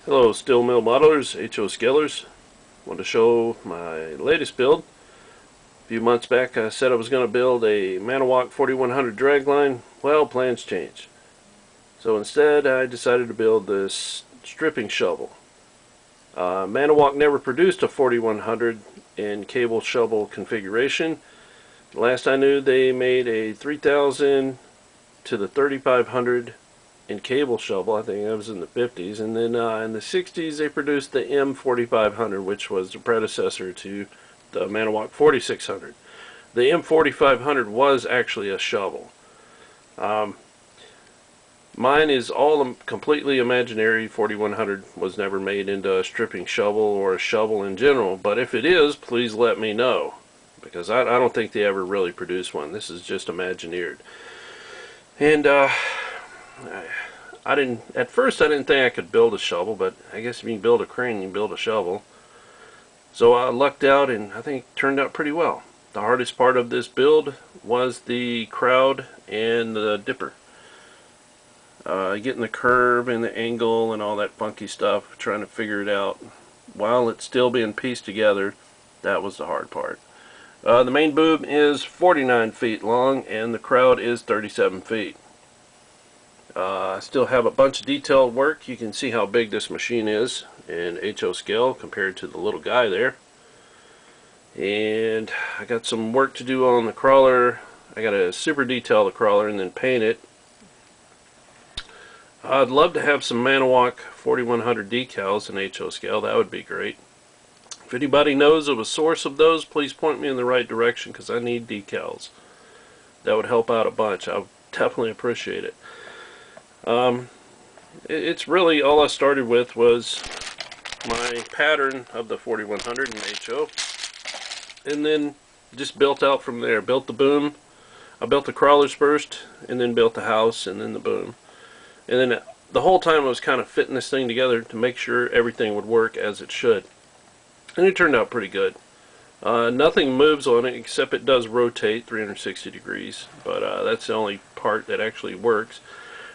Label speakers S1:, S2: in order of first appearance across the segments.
S1: Hello steel mill modelers, HO scalers. Want to show my latest build. A few months back I said I was going to build a Manitowoc 4100 dragline. Well, plans changed. So instead I decided to build this stripping shovel. Manitowoc never produced a 4100 in cable shovel configuration. Last I knew they made a 3000 to the 3500 in cable shovel. I think that was in the 50s, and then in the 60s they produced the M4500, which was the predecessor to the Manitowoc 4600. The M4500 was actually a shovel. Mine is all completely imaginary. 4100 was never made into a stripping shovel or a shovel in general, but if it is, please let me know, because I don't think they ever really produced one. This is just imagineered. And at first I didn't think I could build a shovel, but I guess if you can build a crane, you can build a shovel. So I lucked out, and I think it turned out pretty well. The hardest part of this build was the crowd and the dipper. Getting the curve and the angle and all that funky stuff, trying to figure it out while it's still being pieced together, that was the hard part. The main boom is 49 feet long and the crowd is 37 feet. I still have a bunch of detailed work. You can see how big this machine is in HO scale compared to the little guy there. And I got some work to do on the crawler. I got to super detail the crawler and then paint it. I'd love to have some Manitowoc 4100 decals in HO scale. That would be great. If anybody knows of a source of those, please point me in the right direction, because I need decals. That would help out a bunch. I would definitely appreciate it. It's really all I started with was my pattern of the 4100 in HO, and then just built out from there. Built the boom. I built the crawlers first, and then built the house, and then the boom. And then the whole time I was kind of fitting this thing together to make sure everything would work as it should. And it turned out pretty good. Nothing moves on it except it does rotate 360 degrees, but that's the only part that actually works.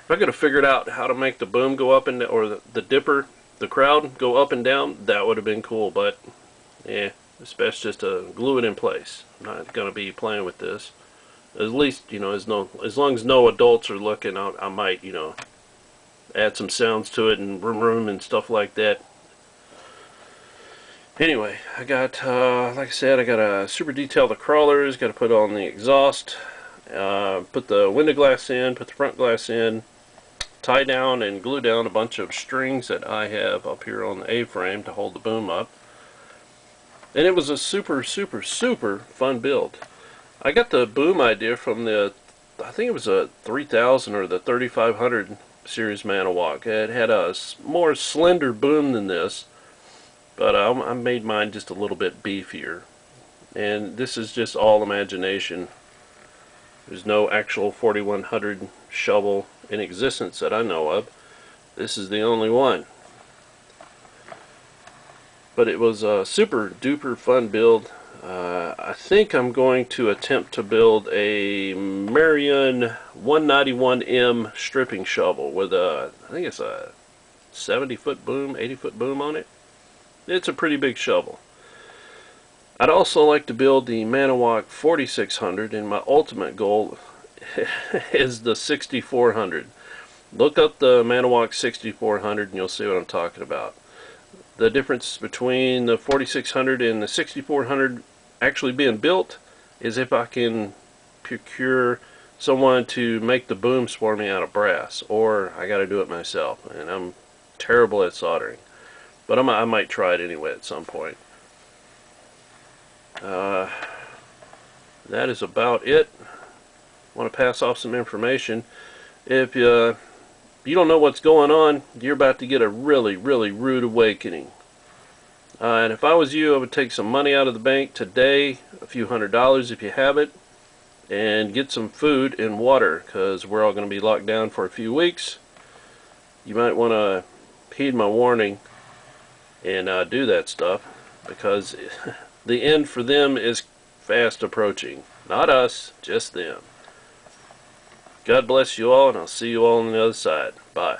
S1: If I could have figured out how to make the boom go up and down, or the dipper, the crowd go up and down, that would have been cool, but it's best just to glue it in place. I'm not going to be playing with this. At least, as long as no adults are looking, I might, add some sounds to it and vroom and stuff like that. Anyway, I got, like I said, I got to super detail the crawlers, got to put on the exhaust, put the window glass in, put the front glass in, tie down and glue down a bunch of strings that I have up here on the A-frame to hold the boom up. And it was a super fun build. I got the boom idea from I think it was a 3000 or the 3500 series Manitowoc. It had a more slender boom than this, but I made mine just a little bit beefier. And this is just all imagination. There's no actual 4100 shovel in existence that I know of. This is the only one. But it was a super duper fun build. I think I'm going to attempt to build a Marion 191M stripping shovel with I think it's a 70-foot boom, 80-foot boom on it. It's a pretty big shovel. I'd also like to build the Manitowoc 4600, and my ultimate goal is the 6400. Look up the Manitowoc 6400 and you'll see what I'm talking about. The difference between the 4600 and the 6400 actually being built is if I can procure someone to make the booms for me out of brass, or I got to do it myself, and I'm terrible at soldering, but I might try it anyway at some point. That is about it. I want to pass off some information. If you don't know what's going on, you're about to get a really rude awakening. And if I was you, I would take some money out of the bank today, a few $100s if you have it, and get some food and water, because we're all going to be locked down for a few weeks. You might want to heed my warning and do that stuff, because the end for them is fast approaching. Not us, just them. God bless you all, and I'll see you all on the other side. Bye.